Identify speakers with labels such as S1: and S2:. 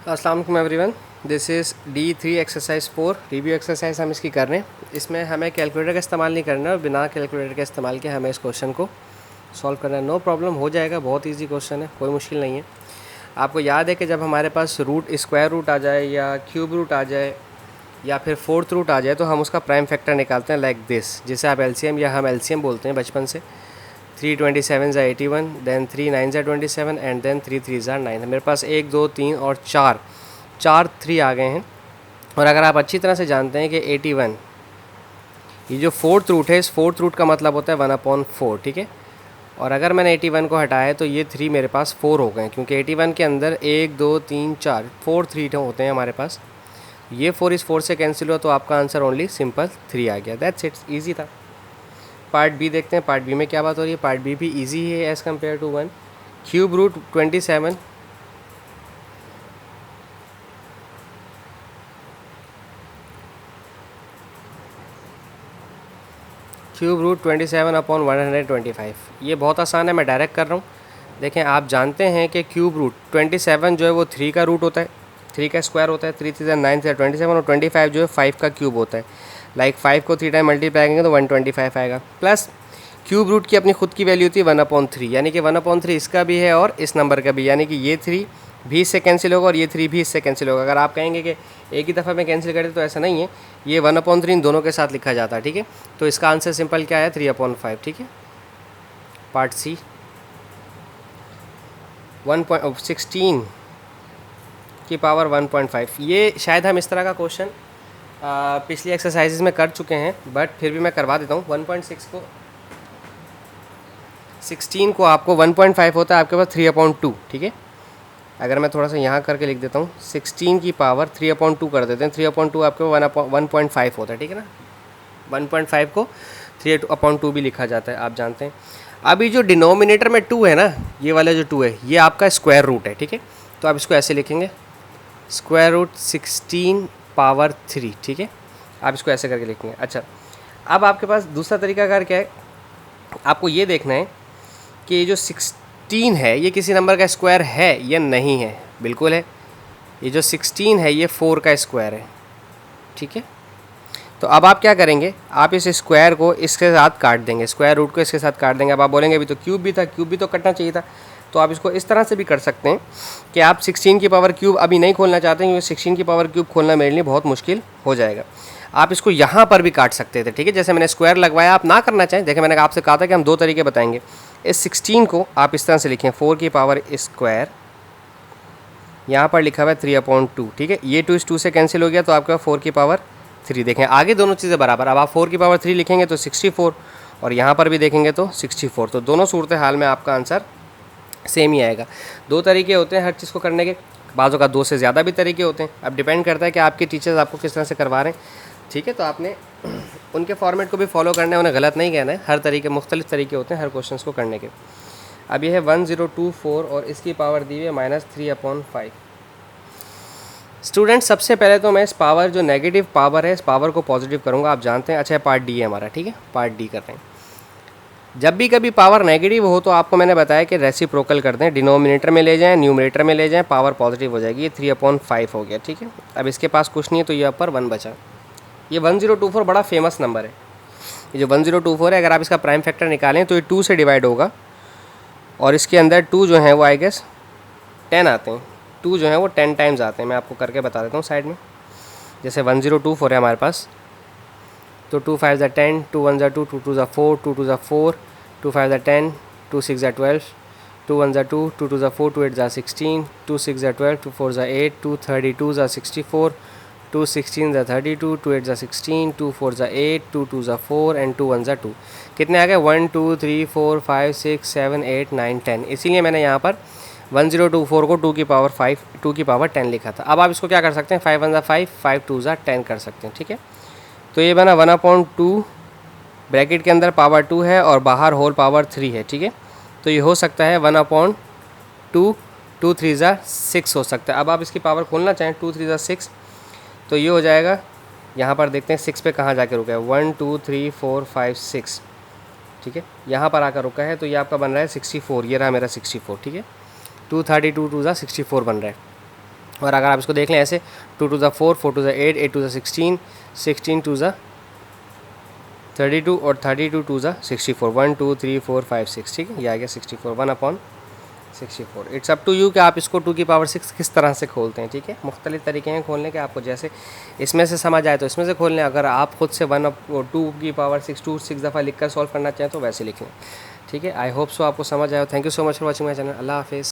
S1: अस्सलाम वालेकुम everyone, this is D3 exercise 4 review exercise हम इसकी कर रहे हैं। इसमें हमें कैलकुलेटर का इस्तेमाल नहीं करना है और बिना कैलकुलेटर के इस्तेमाल के हमें इस क्वेश्चन को सॉल्व करना है। नो प्रॉब्लम, हो जाएगा, बहुत इजी क्वेश्चन है, कोई मुश्किल नहीं है। आपको याद है कि जब हमारे पास रूट स्क्वायर रूट आ जाए या क्यूब रूट आ जाए या फिर फोर्थ रूट आ जाए तो हम उसका प्राइम फैक्टर निकालते हैं लाइक दिस, जिसे आप एलसीएम या हम एलसीएम बोलते हैं बचपन से। 3 27 ज़ा 81, देन 3 9 ज़ा 27 एंड देन 3 3 ज़ा 9। मेरे पास 1 2 3 और 4 3 आ गए हैं। और अगर आप अच्छी तरह से जानते हैं कि 81 ये जो फोर्थ रूट है, इस फोर्थ रूट का मतलब होता है 1/4, ठीक है। और अगर मैंने 81 को हटाया है तो ये 3 मेरे पास 4 हो गए, क्योंकि 81 के अंदर 1 2 3 4 3 होते हैं हमारे पास। ये 4 इस 4 से कैंसिल हुआ तो आपका आंसर ओनली सिंपल 3 आ गया। दैट्स इट, ईजी था। पार्ट बी देखते हैं, पार्ट बी में क्या बात हो रही है। पार्ट बी भी ईजी है as compare to 1। Cube root 27 cube root 27/125। ये बहुत आसान है, मैं डायरेक्ट कर रहा हूँ। देखें, आप जानते हैं कि क्यूब रूट 27 जो है वो 3 का रूट होता है, 3 का स्क्वायर होता है। 3 3 9 से 27 और 25 जो है 5 का क्यूब होता है। लाइक 5 को 3 टाइम मल्टीप्लाई करेंगे तो 125 आएगा। प्लस क्यूब रूट की अपनी खुद की वैल्यू होती है 1/3, यानी कि 1/3 इसका भी है और इस नंबर का भी, यानी कि ये 3 भी इससे कैंसिल होगा और ये 3 भी इससे कैंसिल होगा। अगर आप कहेंगे कि एक ही दफ़ा में कैंसिल करें तो ऐसा नहीं है, ये 1/3 इन दोनों के साथ लिखा जाता है, ठीक है। तो इसका आंसर सिंपल क्या है, 3/5, ठीक है। पार्ट सी 16 की पावर 1.5। ये शायद हम इस तरह का क्वेश्चन पिछली एक्सरसाइजेज में कर चुके हैं, बट फिर भी मैं करवा देता हूँ। 1.6 को 16 को आपको 1.5 होता है आपके पास 3/2, ठीक है। अगर मैं थोड़ा सा यहाँ करके लिख देता हूँ, 16 की पावर 3/2 कर देते हैं। 3/2 आपके 1.5 होता है, ठीक है ना। 1.5 को 3/2 भी लिखा जाता है, आप जानते हैं। अभी जो डिनोमिनेटर में 2 है ना, ये वाला जो 2 है ये आपका स्क्वायर रूट है, ठीक है। तो आप इसको ऐसे लिखेंगे, स्क्वायर रूट 16 पावर 3, ठीक है। आप इसको ऐसे करके लिखेंगे। अच्छा, अब आपके पास दूसरा तरीका कार क्या है, आपको ये देखना है कि ये जो 16 है ये किसी नंबर का स्क्वायर है या नहीं है। बिल्कुल है। ये जो 16 है ये 4 का स्क्वायर है, ठीक है। तो अब आप क्या करेंगे, आप इस स्क्वायर को इसके साथ काट देंगे, स्क्वायर रूट को इसके साथ काट देंगे। अब आप बोलेंगे अभी तो क्यूब भी था, क्यूब भी तो कटना चाहिए था। तो आप इसको इस तरह से भी कर सकते हैं कि आप 16 की पावर क्यूब अभी नहीं खोलना चाहते हैं, क्योंकि 16 की पावर क्यूब खोलना मेरे लिए बहुत मुश्किल हो जाएगा। आप इसको यहाँ पर भी काट सकते थे, ठीक है। जैसे मैंने स्क्वायर लगवाया, आप ना करना चाहें, देखिए मैंने आपसे कहा था कि हम 2 तरीके बताएंगे। इस 16 को आप इस तरह से लिखें, 4 की पावर स्क्वायर, यहाँ पर लिखा हुआ है 3/2, ठीक है। ये 2 इस 2 से कैंसिल हो गया तो आपका 4 की पावर 3। देखें आगे दोनों चीज़ें बराबर। अब आप 4 की पावर 3 लिखेंगे तो 64, और यहाँ पर भी देखेंगे तो 64। तो दोनों सूरत हाल में आपका आंसर सेम ही आएगा। 2 तरीके होते हैं हर चीज़ को करने के, बाज़ों का 2 से ज़्यादा भी तरीके होते हैं। अब डिपेंड करता है कि आपके टीचर्स आपको किस तरह से करवा रहे हैं, ठीक है। तो आपने उनके फॉर्मेट को भी फॉलो करना है, उन्हें गलत नहीं कहना है। हर तरीके, मुख्तलिफ तरीके होते हैं हर क्वेश्चन को करने के। अब ये है 1024 और इसकी पावर दी हुई है -3/5। स्टूडेंट, सबसे पहले तो मैं इस पावर, जो नेगेटिव पावर है, इस पावर को पॉजिटिव करूँगा, आप जानते हैं। अच्छा, पार्ट डी है हमारा, ठीक है। पार्ट डी कर रहे हैं। जब भी कभी पावर नेगेटिव हो तो आपको मैंने बताया कि रेसिप्रोकल कर दें, डिनोमिनेटर में ले जाएं, न्यूमरेटर में ले जाएं, पावर पॉजिटिव हो जाएगी। ये 3/5 हो गया, ठीक है। अब इसके पास कुछ नहीं है तो ये ऊपर 1 बचा। ये 1024 बड़ा फेमस नंबर है। ये जो 1024 है, अगर आप इसका प्राइम फैक्टर निकालें तो ये 2 से डिवाइड होगा, और इसके अंदर 2 जो हैं वो आई गेस 10 आते हैं। 2 जो हैं वो 10 टाइम्स आते हैं। मैं आपको करके बता देता हूँ साइड में। जैसे 1024 है हमारे पास, तो 2 5 ज़ा 10, 2 1 ज़ा 2, 2 2 ज़ा 4, 2 2 ज़ा 4, 2 5 ज़ा 10, 2 6 ज़ा 12, 2 1 ज़ा 2, 2 2 ज़ा 4, 2 8 ज़ा 16, 2 6 ज़ा 12, 2 4 ज़ा 8, 2 32 ज़ा 64, 2 16 ज़ा 32, 2 8 ज़ा 16, 2 4 ज़ा 8, 2 2 ज़ा 4 एंड 2 1 ज़ा 2। कितने आ गए, 1 2 3 4 5 6 7 8 9 10। इसीलिए मैंने यहाँ पर 1024 को 2 की पावर 5, 2 की पावर 10 लिखा था। अब आप इसको क्या कर सकते हैं, 5 1 ज़ा 5, 5 2 ज़ा 10 कर सकते हैं, ठीक है। तो ये बना 1/2, ब्रैकेट के अंदर पावर 2 है और बाहर होल पावर 3 है, ठीक है। तो ये हो सकता है 1/2, 2 3 ज़ा 6 हो सकता है। अब आप इसकी पावर खोलना चाहें, 2 3 ज़ा 6, तो ये हो जाएगा। यहाँ पर देखते हैं 6 पे कहाँ जाके रुका है, 1 2 3 4 5 6, ठीक है। यहाँ पर आकर रुका है, तो ये आपका बन रहा है 64। ये रहा मेरा 64, ठीक है। 232 2 ज़ा 64 बन रहा है। और अगर आप इसको देख लें ऐसे 2 to the 4, 4 to the 8, 8 to the 16, 16 to the 32 और 32 to the 64, 1 2 3 4 5 6, ठीक है, ये आ गया 64, 1/64। इट्स अप टू यू कि आप इसको 2 की पावर 6 किस तरह से खोलते हैं, ठीक है। मुख्तलिफ तरीके हैं खोलने के, आपको जैसे इसमें से समझ आए तो इसमें से खोल लें। अगर आप खुद से 2 की पावर 6 6 दफ़ा लिख कर सॉल्व करना चाहें तो वैसे लिख लें, ठीक है। आई होप सो आपको समझ आया। Thank you so much for watching my channel. अल्लाह हाफिज़।